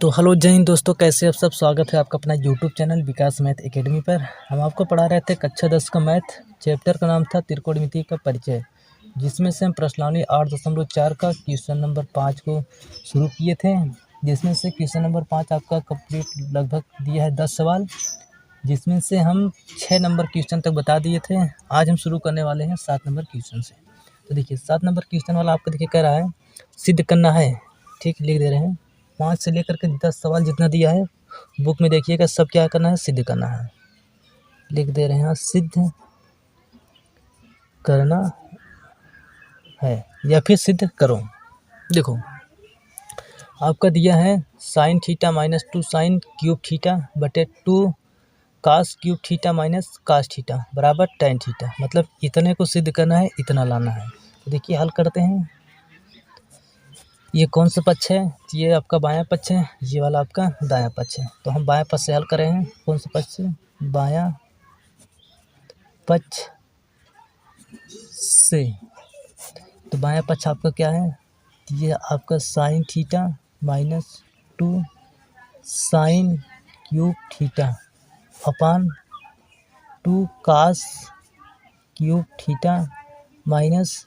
तो हेलो जय हिंद दोस्तों, कैसे आप सब। स्वागत है आपका अपना यूट्यूब चैनल विकास मैथ एकेडमी पर। हम आपको पढ़ा रहे थे कक्षा 10 का मैथ। चैप्टर का नाम था त्रिकोणमिति का परिचय, जिसमें से हम प्रश्नावली 8.4 का क्वेश्चन नंबर 5 को शुरू किए थे। जिसमें से क्वेश्चन नंबर 5 आपका कंप्लीट लगभग दिया है 10 सवाल, जिसमें से हम 6 नंबर क्वेश्चन तक बता दिए थे। आज हम शुरू करने वाले हैं 7 नंबर क्वेश्चन से। तो देखिए 7 नंबर क्वेश्चन वाला आपको देखिए कह रहा है सिद्ध करना है। ठीक, लिख दे रहे हैं 5 से लेकर के 10 सवाल जितना दिया है बुक में देखिएगा, सब क्या करना है, सिद्ध करना है। लिख दे रहे हैं सिद्ध करना है या फिर सिद्ध करो। देखो आपका दिया है sine theta minus 2 sine cube theta बटे 2 cos cube theta minus cos theta बराबर टेन थीटा। मतलब इतने को सिद्ध करना है, इतना लाना है। तो देखिए हल करते हैं। ये कौन सा पक्ष है? ये आपका बायां पक्ष है, ये वाला आपका दायां पक्ष है। तो हम बायां पक्ष से हल कर रहे हैं। कौन सा पक्ष से? बायां पक्ष से। तो बायां पक्ष आपका क्या है? ये आपका sine theta minus 2 sine cube theta upon 2 cos cube theta minus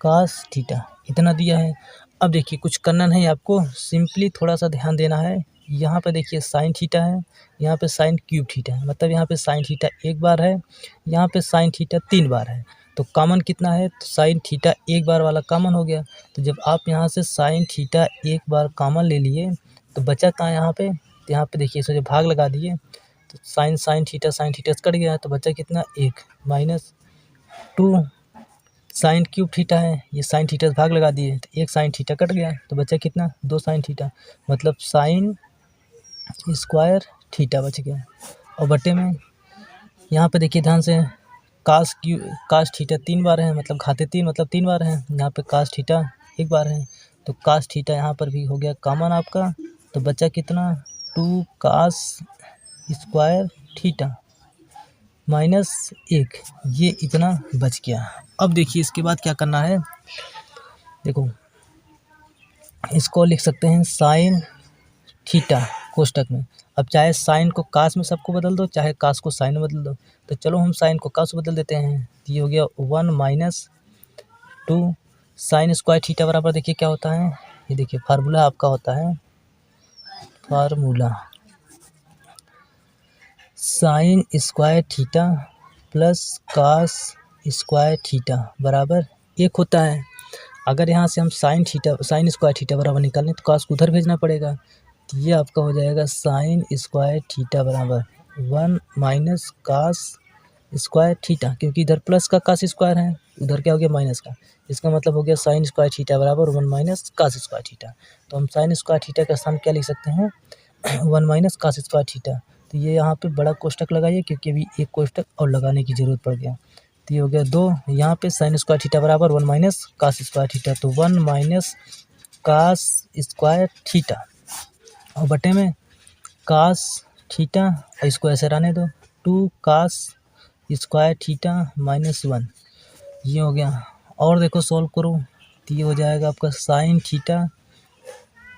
cos theta, इतना दिया है। अब देखिए कुछ करना नहीं आपको, सिंपली थोड़ा सा ध्यान देना है। यहाँ पे देखिए साइन थीटा है, यहाँ पे साइन क्यूब थीटा है। मतलब यहाँ पे साइन थीटा एक बार है, यहाँ पे साइन थीटा 3 बार है। तो कॉमन कितना है? तो साइन थीटा एक बार वाला कॉमन हो गया। तो जब आप यहाँ से साइन थीटा एक बार कॉमन ले लिए तो बचा कहाँ यहाँ पे? तो यहाँ पे देखिए इसे जो भाग लगा दिए तो साइन थीटा से कट गया। तो बचा कितना? 1 माइनस 2 साइन क्यूब थीटा है, ये साइन थीटा से भाग लगा दिए तो 1 साइन थीटा कट गया। तो बचा कितना? 2 साइन थीटा, मतलब साइन स्क्वायर बच गया। और बटे में यहाँ पे देखिए ध्यान से कास थीटा 3 बार है, मतलब घाते 3 मतलब 3 बार है। यहाँ पे कास थीटा 1 बार है। तो कास थीटा यहाँ पर भी हो गया कॉमन आपका। तो बचा कितना? 2 कास स्क्वायर थीटा माइनस 1, ये इतना बच गया। अब देखिए इसके बाद क्या करना है। देखो इसको लिख सकते हैं साइन थीटा कोष्टक में। अब चाहे साइन को कास में सबको बदल दो, चाहे कास को साइन में बदल दो। तो चलो हम साइन को कास में बदल देते हैं। तो ये हो गया 1 माइनस 2 साइन स्क्वायर थीटा बराबर देखिए क्या होता है। ये देखिए फार्मूला आपका होता है, formula sine square theta plus cos square theta बराबर 1 होता है। अगर यहाँ से हम साइन स्क्वायर थीटा बराबर निकालें तो कास को उधर भेजना पड़ेगा। तो ये आपका हो जाएगा साइन स्क्वायर थीटा बराबर 1 माइनस कास स्क्वायर थीटा, क्योंकि इधर प्लस का कास स्क्वायर है, उधर क्या हो गया माइनस का। इसका मतलब हो गया साइन स्क्वायर थीटा बराबर 1 माइनस कास स्क्वायर थीटा। तो हम साइन स्क्वायर थीटा का स्थान क्या लिख सकते हैं? 1 माइनस कास स्क्वायर थीटा। तो ये यहाँ पे बड़ा कोष्टक लगाइए, क्योंकि अभी एक कोष्टक और लगाने की ज़रूरत पड़ गया। तो ये हो गया 2, यहाँ पे साइन स्क्वायर थीटा बराबर 1 माइनस कास स्क्वायर थीटा। तो 1 माइनस कास स्क्वायर थीटा और बटे में कास थीटा, और इसको ऐसे रहने दो 2 कास स्क्वायर थीटा माइनस 1, ये हो गया। और देखो सॉल्व करो तो ये हो जाएगा आपका साइन थीटा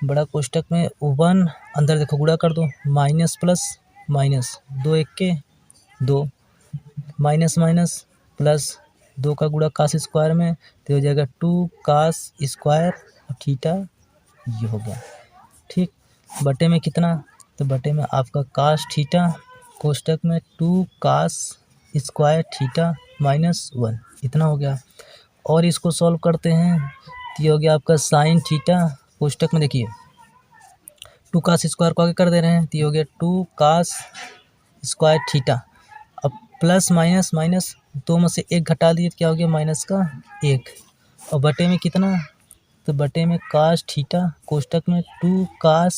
बड़ा कोष्टक में 1, अंदर देखो गुणा कर दो, माइनस प्लस माइनस 2 1 के 2 माइनस माइनस प्लस 2 का गुणा कास स्क्वायर में, तो हो जाएगा 2 कास स्क्वायर थीटा, ये हो गया। ठीक, बटे में कितना? तो बटे में आपका कास थीटा कोष्टक में 2 कास स्क्वायर थीटा माइनस 1, इतना हो गया। और इसको सॉल्व करते हैं तो ये हो गया आपका साइन थीटा कोष्टक में देखिए 2 कास स्क्वायर को आगे कर दे रहे हैं। तो ये हो गया 2 कास स्क्वायर थीटा। अब प्लस माइनस माइनस 2 में से 1 घटा दिए तो क्या हो गया? माइनस का 1। और बटे में कितना? तो बटे में कास थीटा कोष्टक में 2 कास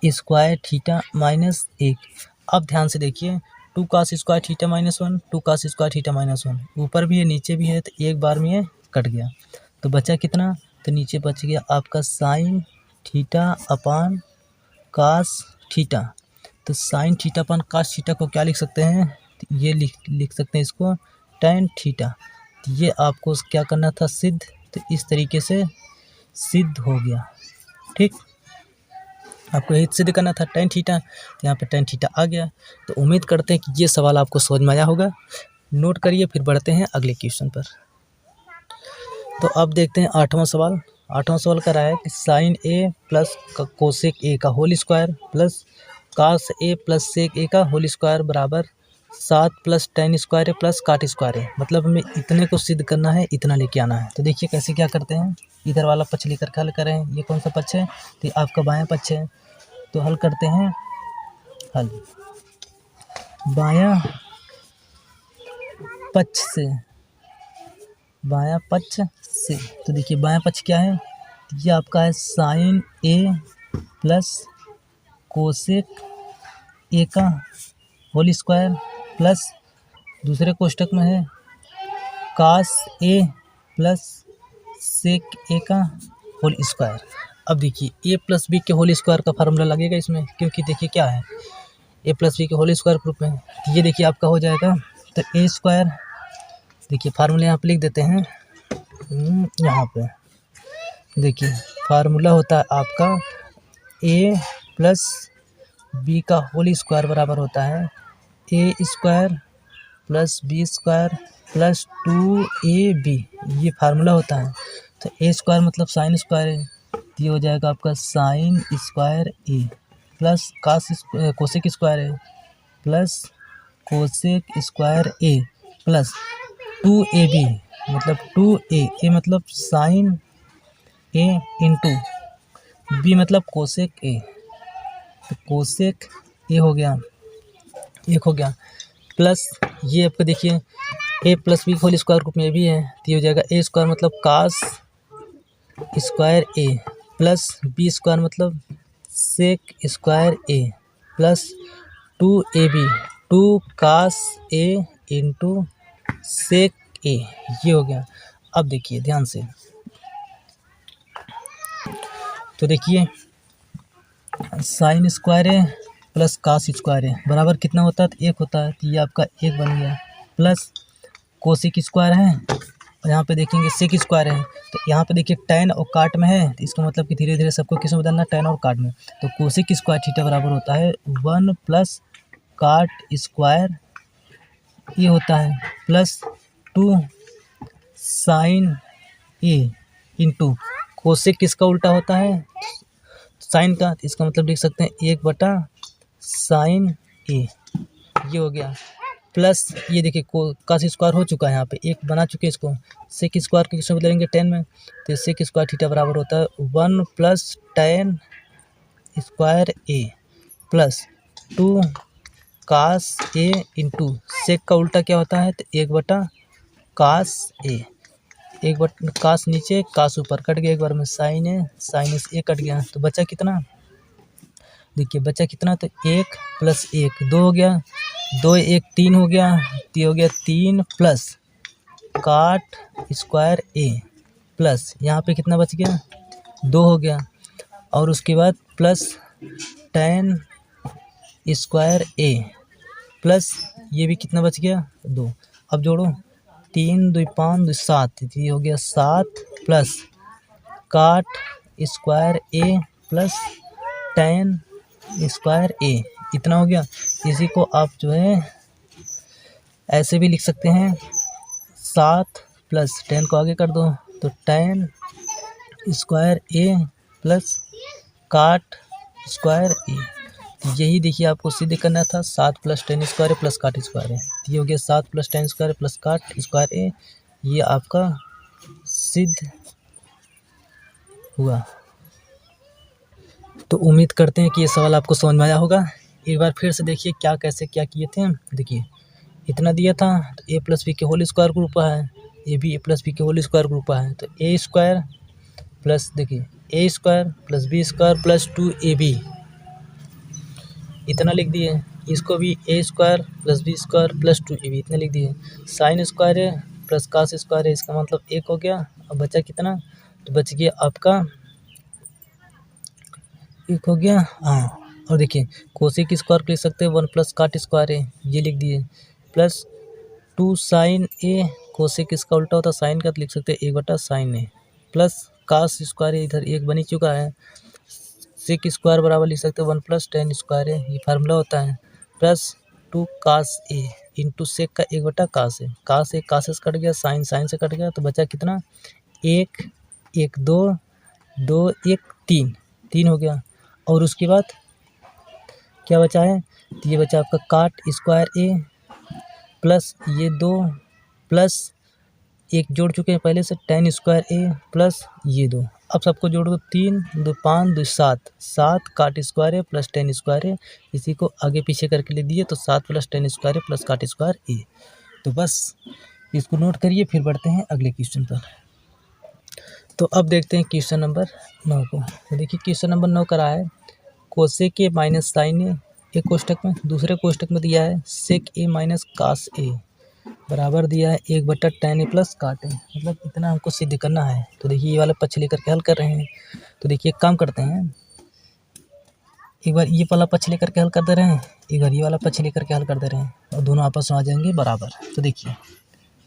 स्क्वायर थीटा माइनस 1। अब ध्यान से देखिए 2 cos square theta minus 1, 2 cos square theta minus 1, ऊपर भी है नीचे भी है, तो एक बार में ये कट गया। तो बचा कितना? तो नीचे बच गया आपका sine theta upon cos theta. तो sine theta upon cos theta को क्या लिख सकते हैं? तो ये लिख सकते हैं इसको टेन थीटा। तो ये आपको क्या करना था? सिद्ध। तो इस तरीके से सिद्ध हो गया। ठीक, आपको यही सिद्ध करना था tan थीटा, तो यहाँ पे tan थीटा आ गया। तो उम्मीद करते हैं कि ये सवाल आपको समझ में आया होगा। नोट करिए, फिर बढ़ते हैं अगले क्वेश्चन पर। तो अब देखते हैं 8वां सवाल। 8वां सवाल कर रहा है कि sine A plus cosec A का whole square plus cos A plus sec A का होल स्क्वायर बराबर 7 प्लस tan स्क्वायर है प्लस काट स्क्वायर है। मतलब हमें इतने को सिद्ध करना है, इतना लेके आना है। तो देखिए कैसे क्या करते हैं। इधर वाला पक्ष लेकर हल करें। ये कौन सा पक्ष है? तो आपका बायां पक्ष है। तो हल करते हैं। हल बायां पक्ष से, बायां पक्ष से। तो देखिए बायां पक्ष क्या है? ये आपका है sine A plus cosec A का होल स्क्वायर प्लस दूसरे कोष्टक में है कास ए प्लस सेक ए का होल स्क्वायर। अब देखिए ए प्लस बी के होल स्क्वायर का फार्मूला लगेगा इसमें, क्योंकि देखिए क्या है, ए प्लस बी के होल स्क्वायर ग्रुप में। तो ये देखिए आपका हो जाएगा। तो ए स्क्वायर, देखिए फार्मूला यहाँ पे लिख देते हैं। यहाँ पे देखिए फार्मूला होता है आपका ए प्लस बी का होल स्क्वायर बराबर होता है a square plus b square plus 2ab। ये फार्मूला होता है। तो ए स्क्वायर मतलब साइन स्क्वायर है, तो ये हो जाएगा आपका sine square a plus cosec square है plus cosec square a plus 2ab मतलब 2a मतलब साइन ए इंटू बी मतलब कोसेक ए। तो कोसेक ए हो गया, एक हो गया प्लस ये आपको देखिए ए plus b whole square group में भी है। तो ये हो जाएगा ए स्क्वायर मतलब कास square a plus b square मतलब sec square a plus 2ab 2 cos A into sec ए। ये हो गया। अब देखिए ध्यान से, तो देखिए साइन स्क्वायर है प्लस कास स्क्वायर है बराबर कितना होता है? तो 1 होता है। तो ये आपका 1 बन गया प्लस कोसेक स्क्वायर है और यहाँ पे देखेंगे सेक स्क्वायर है। तो यहाँ पे देखिए tan और काट में है, तो इसका मतलब कि धीरे धीरे सबको किस में बदलना, tan और काट में। तो कोसेक स्क्वायर थीटा बराबर होता है 1 प्लस काट स्क्वायर ये होता है plus 2 sign a into cosec किसका उल्टा होता है? साइन का। इसका मतलब लिख सकते हैं 1 बटा साइन ए। ये हो गया प्लस ये देखिए कास स्क्वायर हो चुका है, यहाँ पे 1 बना चुके हैं इसको। सेक स्क्वायर को किसमें बदलेंगे? tan में। तो सेक स्क्वायर थीटा बराबर होता है 1 plus tan square a plus 2 cos A into sec का उल्टा क्या होता है? तो 1 बटा कास ए। 1 बटा कास नीचे कास ऊपर, कट गया एक बार में। साइन ए से ए कट गया, तो बचा कितना? देखिए बचा कितना? तो 1 प्लस 1 2 हो गया, 2 1 3 हो गया, तो हो गया 3 plus cot square a plus यहाँ पे कितना बच गया? 2 हो गया। और उसके बाद plus tan square a plus ये भी कितना बच गया? 2। अब जोड़ो 3 2 5 2 7, ये हो गया 7 plus cot square a plus tan square ए। इतना हो गया। इसी को आप जो है ऐसे भी लिख सकते हैं 7 प्लस tan को आगे कर दो तो tan square a plus cot square ए। यही देखिए आपको सिद्ध करना था। 7 plus tan square a plus cot square ए। ये हो गया 7 plus tan square a plus cot square ए। ये आपका सिद्ध हुआ। तो उम्मीद करते हैं कि ये सवाल आपको समझ में आया होगा। एक बार फिर से देखिए क्या कैसे क्या किए थे। देखिए इतना दिया था, तो ए प्लस बी के होल स्क्वायर ग्रुप है, ये भी ए प्लस बी के होल स्क्वायर ग्रुप है। तो ए स्क्वायर प्लस देखिए a square plus b square plus 2ab इतना लिख दिए। इसको भी a square plus b square plus 2ab इतना लिख दिए। साइन स्क्वायर है प्लस कास स्क्वायर है, इसका मतलब 1 हो गया। अब बचा कितना? तो बच गया आपका 1 हो गया। हाँ, और देखिए कोसेक स्क्वायर लिख सकते हैं 1 प्लस काट स्क्वायर है, ये लिख दिए प्लस 2 साइन ए। कोसेक इसका उल्टा होता है साइन का, तो लिख सकते हैं 1 बटा sign A plus cos square है, इधर 1 बन ही चुका है। सेक स्क्वायर बराबर लिख सकते हैं 1 + tan स्क्वायर ए, ये फार्मूला होता है, प्लस 2 cos ए इंटू सेक का 1/cos ए, cos ए cos से कट गया, साइन से कट गया, तो बचा कितना 1 1 2 2 1 3 3 हो गया। और उसके बाद क्या बचा है, तो ये बचा आपका काट स्क्वायर ए प्लस ये 2 प्लस एक जोड़ चुके हैं पहले से tan स्क्वायर ए प्लस ये 2, अब सबको जोड़ दो 3 2 5 2 7 7 काट square a plus tan square ए, इसी को आगे पीछे करके ले दिए तो 7 + tan square a plus cot square ए। तो बस इसको नोट करिए, फिर बढ़ते हैं अगले क्वेश्चन पर। तो अब देखते हैं क्वेश्चन नंबर 9 को। तो देखिए क्वेश्चन नंबर 9 करा है कोसेक ए माइनस साइन ए, एक कोष्टक में, दूसरे कोष्टक में दिया है सेक ए माइनस कास ए बराबर दिया है 1/tan ए प्लस काट ए, मतलब इतना हमको सिद्ध करना है। तो देखिए ये वाला पक्ष लेकर के हल कर रहे हैं। तो देखिए एक काम करते हैं, एक बार ये वाला पक्ष लेकर के हल कर दे रहे हैं, एक बार ये वाला पक्ष लेकर के हल कर दे रहे हैं, और दोनों आपस में आ जाएंगे बराबर। तो देखिए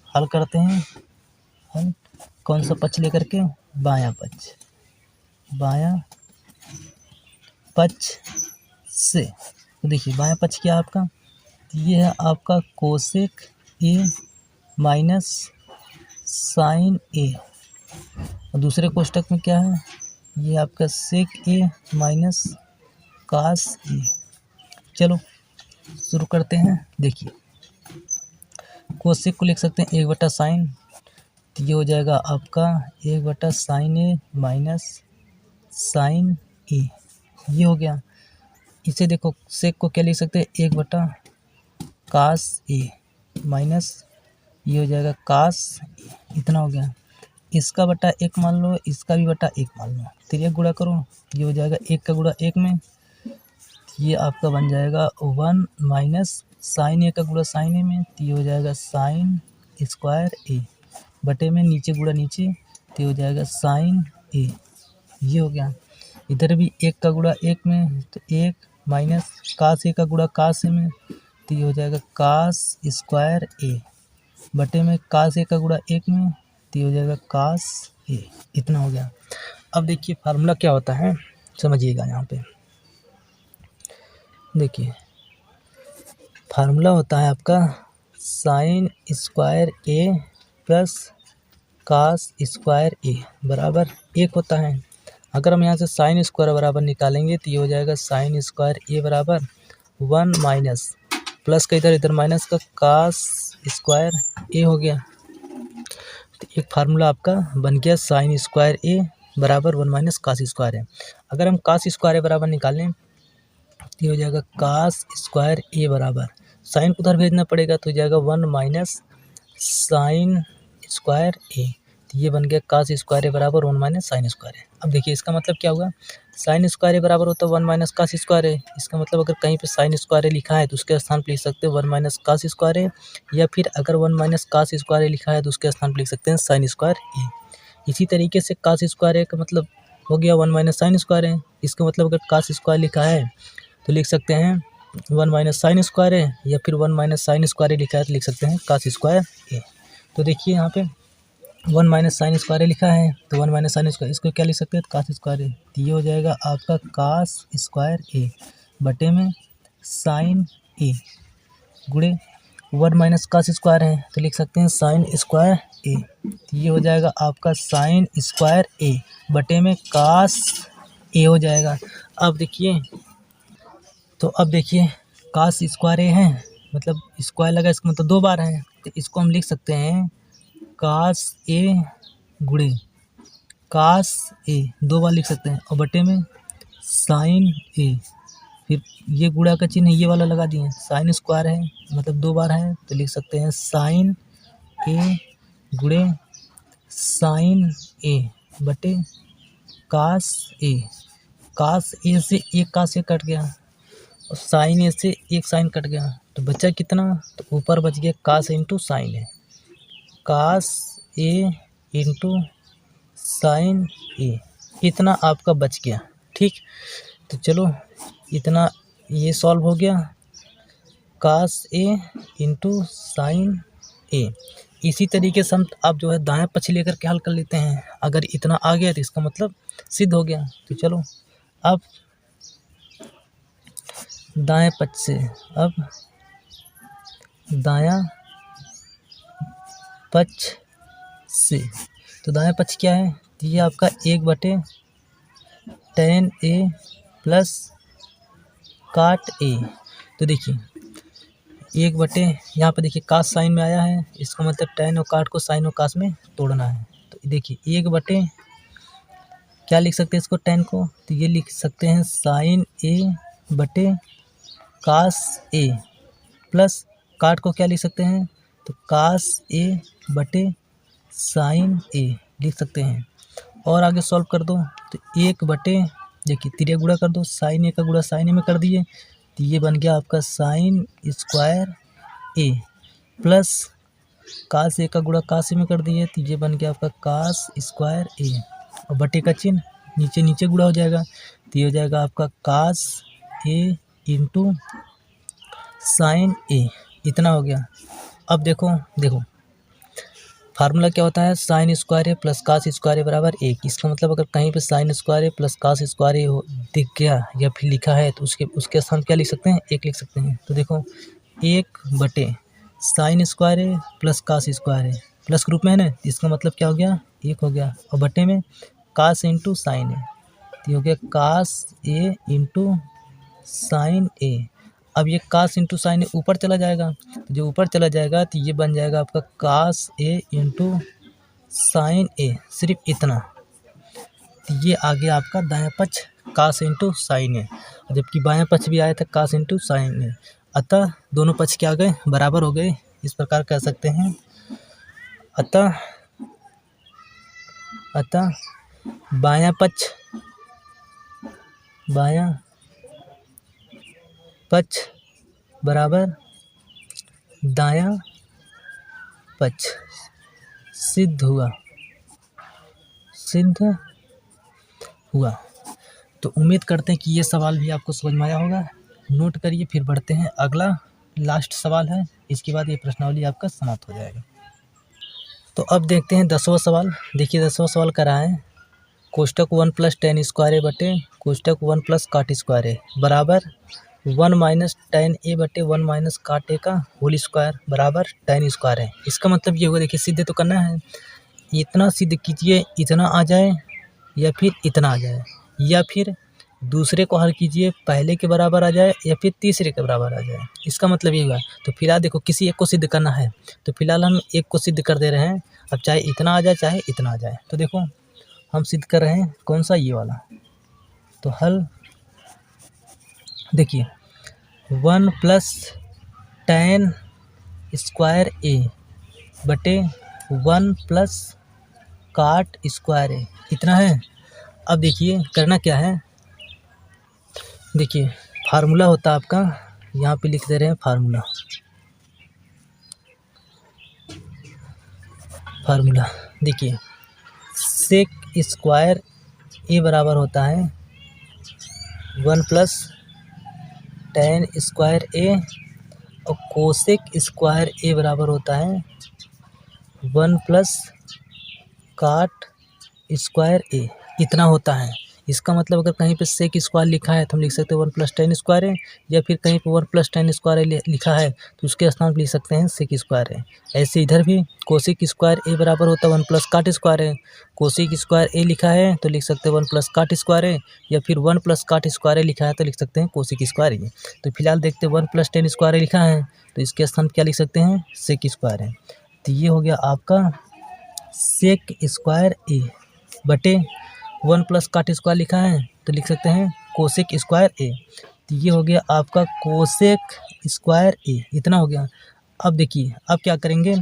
हल करते हैं, हल कौन सा पक्ष लेकर के, बायां पक्ष से। तो देखिए बायां पक्ष क्या है आपका, ये है आपका कोसेक ए माइनस साइन ए, और दूसरे कोष्टक में क्या है, ये आपका सेक ए माइनस कास ए। चलो शुरू करते हैं। देखिए कोसेक को लिख सकते हैं 1/sin, तो ये हो जाएगा आपका 1/sin ए माइनस साइन ए, ये हो गया। इसे देखो सेक को क्या लिख सकते हैं 1/cos ए माइनस ये हो जाएगा cos ए, इतना हो गया। इसका बटा 1 मान लो, इसका भी बटा 1 मान लो, फिर 1 गुणा करो, ये हो जाएगा 1 का गुणा 1 में, ये आपका बन जाएगा 1 माइनस साइन ए का गुणा साइन ए में, तो ये हो जाएगा साइन स्क्वायर ए बटे में नीचे गुणा नीचे, तो ये हो जाएगा साइन ए, ये हो गया। इधर भी 1 का गुणा 1 में, तो 1 माइनस कास ए का गुणा कास ए में, तो ये हो जाएगा कास स्क्वायर ए बटे में कास ए का गुणा 1 में, तो ये हो जाएगा कास ए, इतना हो गया। अब देखिए फार्मूला क्या होता है, समझिएगा। यहाँ पे देखिए फार्मूला होता है आपका sine square a plus cos square ए बराबर 1 होता है। अगर हम यहाँ से साइन स्क्वायर बराबर निकालेंगे तो ये हो जाएगा साइन स्क्वायर ए बराबर 1 माइनस प्लस का इधर माइनस का कास स्क्वायर ए हो गया। तो एक फार्मूला आपका बन गया साइन स्क्वायर ए बराबर 1 माइनस कास स्क्वायर ए। अगर हम कास स्क्वायर ए बराबर निकालें तो ये हो जाएगा कास स्क्वायर ए बराबर, साइन को उधर भेजना पड़ेगा तो हो जाएगा 1 माइनस साइन स्क्वायर ए, तो ये बन गया कास स्क्वायर ए बराबर 1 माइनस साइन स्क्वायर ए। अब देखिए इसका मतलब क्या हुआ, साइन स्क्वायर ए बराबर होता है 1 माइनस कास स्क्वायर ए, इसका मतलब अगर कहीं पे साइन स्क्वायर ए लिखा है तो उसके स्थान पर लिख सकते हैं 1 माइनस कास स्क्वायर ए, या फिर अगर 1 माइनस कास स्क्वायर ए लिखा है तो उसके स्थान पर लिख सकते हैं साइन स्क्वायर ए। इसी तरीके से कास स्क्वायर ए का मतलब हो गया 1 माइनस साइन स्क्वायर ए, इसका मतलब अगर कास स्क्वायर लिखा है तो लिख सकते हैं 1 माइनस साइन स्क्वायर ए, या फिर 1 माइनस साइन स्क्वायर ए लिखा है तो लिख सकते हैं कास स्क्वायर ए। तो देखिए यहाँ पे 1 माइनस साइन स्क्वायर ए लिखा है तो 1 माइनस साइन स्क्वायर, इसको क्या लिख सकते हैं कास स्क्वायर ए, तो ये हो जाएगा आपका कास स्क्वायर ए बटे में साइन ए गुणे 1 माइनस कास स्क्वायर है तो लिख सकते हैं साइन स्क्वायर ए, तो ये हो जाएगा आपका साइन स्क्वायर ए बटे में कास ए हो जाएगा। अब देखिए कास स्क्वायर ए है, मतलब स्क्वायर लगा, इसका मतलब 2 बार है, तो इसको हम लिख सकते हैं कास ए गुणे कास ए, 2 बार लिख सकते हैं, और बटे में साइन ए, फिर ये गुणा का चिन्ह ये वाला लगा दिए, साइन स्क्वायर है मतलब 2 बार है तो लिख सकते हैं साइन ए गुणे साइन ए बटे कास ए। कास ए से एक कास ए कट गया और साइन ए से एक साइन कट गया, तो बचा कितना, तो ऊपर बच गया कास इंटू साइन है, कास ए इंटू साइन ए, इतना आपका बच गया। ठीक, तो चलो इतना ये सॉल्व हो गया, कास ए इंटू साइन ए। इसी तरीके से हम आप जो है दायां पक्ष लेकर के हल कर लेते हैं, अगर इतना आ गया तो इसका मतलब सिद्ध हो गया। तो चलो अब दाएं पक्ष से। अब दायां पक्ष से, तो दायां पक्ष क्या है, तो ये आपका 1/tan A प्लस काट A। तो देखिए 1/, यहाँ पर देखिए कास साइन में आया है, इसका मतलब tan और काट को साइन और कास में तोड़ना है। तो देखिए 1/, क्या लिख सकते हैं इसको, tan को, तो ये लिख सकते हैं साइन A बटे कास A प्लस काट को क्या लिख सकते हैं, तो कास A बटे साइन A लिख सकते हैं। और आगे सॉल्व कर दो तो 1/, देखिए तिरिया गुणा कर दो, साइन A का गुणा साइन A में कर दिए, तो ये बन गया आपका sine square A plus cos A का गुणा कास A में कर दिए, तो ये बन गया आपका कास स्क्वायर A, और बटे का चिन्ह नीचे नीचे गुणा हो जाएगा, तो ये हो जाएगा आपका कास A इंटू साइन A, इतना हो गया। अब देखो फार्मूला क्या होता है, sign square a plus cos square ए बराबर 1। इसका मतलब अगर कहीं पे sign square a plus cos square ए दिख गया या फिर लिखा है तो उसके स्थान क्या लिख सकते हैं, 1 लिख सकते हैं। तो देखो 1/, sign square a plus cos square a plus के रूप में है ना, इसका मतलब क्या हो गया, 1 हो गया, और बटे में कास इंटू साइन ए, तो हो गया कास ए इंटू साइन ए। अब ये कास इंटू साइन ऊपर चला जाएगा, तो जो ऊपर चला जाएगा तो ये बन जाएगा आपका कास ए इंटू साइन ए, सिर्फ इतना। तो ये आ गया आपका दायां पक्ष कास इंटू साइन ए, जबकि बायां पक्ष भी आया था कास इंटू साइन ए। अतः दोनों पक्ष क्या आ गए, बराबर हो गए, इस प्रकार कह सकते हैं। अतः बायां पक्ष बराबर दायां पक्ष सिद्ध हुआ। तो उम्मीद करते हैं कि ये सवाल भी आपको समझ में आया होगा। नोट करिए, फिर बढ़ते हैं, अगला लास्ट सवाल है, इसके बाद ये प्रश्नावली आपका समाप्त हो जाएगा। तो अब देखते हैं 10वां सवाल। देखिए 10वां सवाल करा है, कोष्टक 1 + tan स्क्वायर ए बटे कोष्टक 1 + काट स्क्वायर ए बराबर 1 - tan A बटे 1 - काट A का होल स्क्वायर बराबर tan स्क्वायर है। इसका मतलब ये होगा, देखिए सिद्ध तो करना है, इतना सिद्ध कीजिए इतना आ जाए या फिर इतना आ जाए, या फिर दूसरे को हल कीजिए पहले के बराबर आ जाए या फिर तीसरे के बराबर आ जाए। इसका मतलब ये हुआ। तो फिलहाल देखो किसी एक को सिद्ध करना है, तो फिलहाल हम एक को सिद्ध कर दे रहे हैं। अब चाहे इतना आ जाए चाहे इतना आ जाए, तो देखो हम सिद्ध कर रहे हैं कौन सा, ये वाला। तो हल देखिए 1 + tan स्क्वायर ए बटे 1 + काट स्क्वायर ए, इतना है। अब देखिए करना क्या है, देखिए फार्मूला होता है आपका, यहाँ पे लिख दे रहे हैं फार्मूला। देखिए सेक स्क्वायर ए बराबर होता है 1 + tan स्क्वायर ए, और कोसेक स्क्वायर ए बराबर होता है 1 + काट स्क्वायर ए, इतना होता है। इसका मतलब अगर कहीं पे सेक स्क्वायर लिखा है तो हम लिख सकते हैं 1 + tan स्क्वायर ए, या फिर कहीं पे 1 + tan स्क्वायर ए लिखा है तो उसके स्थान पर लिख सकते हैं सेक स्क्वायर ए। ऐसे इधर भी कोसेक स्क्वायर ए बराबर होता है 1 + काट स्क्वायर ए, कोसेक स्क्वायर ए लिखा है तो लिख सकते हैं 1 + काट स्क्वायर ए, या फिर 1 + काट स्क्वायर ए लिखा है तो लिख सकते हैं कोसेक स्क्वायर ए। तो फिलहाल देखते हैं 1 + tan स्क्वायर ए लिखा है तो इसके स्थान पर क्या लिख सकते हैं, सेक स्क्वायर ए। तो ये हो गया आपका सेक स्क्वायर ए बटे 1 + काट स्क्वायर लिखा है तो लिख सकते हैं कोसेक स्क्वायर ए। तो ये हो गया आपका कोसेक स्क्वायर ए, इतना हो गया। अब देखिए अब क्या करेंगे,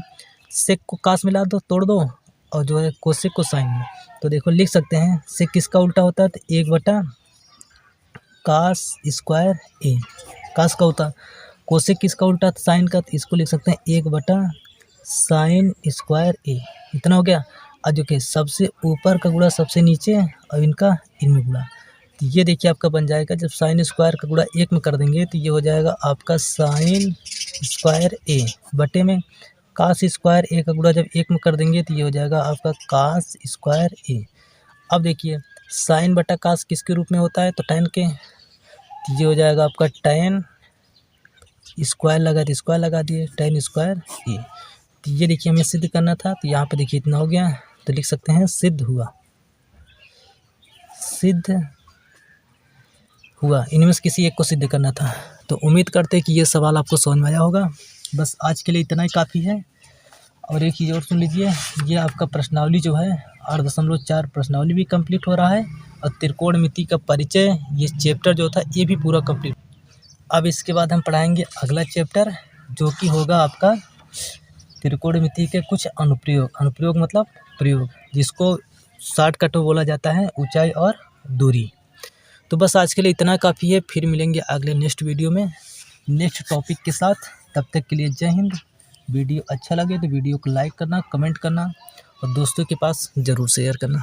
सेक को कास में ला दो, तोड़ दो, और जो है कोसेक को साइन में। तो देखो लिख सकते हैं सेक किसका उल्टा होता है, तो 1/, कास स्क्वायर ए, कास का होता, कोसेक किसका उल्टा, साइन का, तो इसको लिख सकते हैं 1/, साइन स्क्वायर ए, इतना हो गया। और जो कि सबसे ऊपर का गुणा सबसे नीचे और इनका इनमें गुणा, तो ये देखिए आपका बन जाएगा, जब साइन स्क्वायर का गुणा 1 में कर देंगे तो ये हो जाएगा आपका साइन स्क्वायर ए बटे में कास स्क्वायर ए का गुणा जब 1 में कर देंगे तो ये हो जाएगा आपका कास स्क्वायर ए। अब देखिए साइन बटा कास किसके रूप में होता है, तो tan के, ये हो जाएगा आपका tan स्क्वायर लगा तो स्क्वायर लगा दिए, tan स्क्वायर ए। तो ये देखिए हमें सिद्ध करना था, तो यहाँ पे देखिए इतना हो गया, तो लिख सकते हैं सिद्ध हुआ, सिद्ध हुआ। इनमें से किसी एक को सिद्ध करना था। तो उम्मीद करते हैं कि ये सवाल आपको समझ में आया होगा। बस आज के लिए इतना ही काफ़ी है। और एक चीज़ और सुन लीजिए, ये आपका प्रश्नावली जो है 8.4 प्रश्नावली भी कंप्लीट हो रहा है, और त्रिकोणमिति का परिचय ये चैप्टर जो था ये भी पूरा कंप्लीट। अब इसके बाद हम पढ़ाएंगे अगला चैप्टर, जो कि होगा आपका त्रिकोणमिति के कुछ अनुप्रयोग। अनुप्रयोग मतलब प्रयोग, जिसको शॉर्टकट में बोला जाता है ऊंचाई और दूरी। तो बस आज के लिए इतना काफ़ी है। फिर मिलेंगे अगले नेक्स्ट वीडियो में नेक्स्ट टॉपिक के साथ। तब तक के लिए जय हिंद। वीडियो अच्छा लगे तो वीडियो को लाइक करना, कमेंट करना और दोस्तों के पास ज़रूर शेयर करना।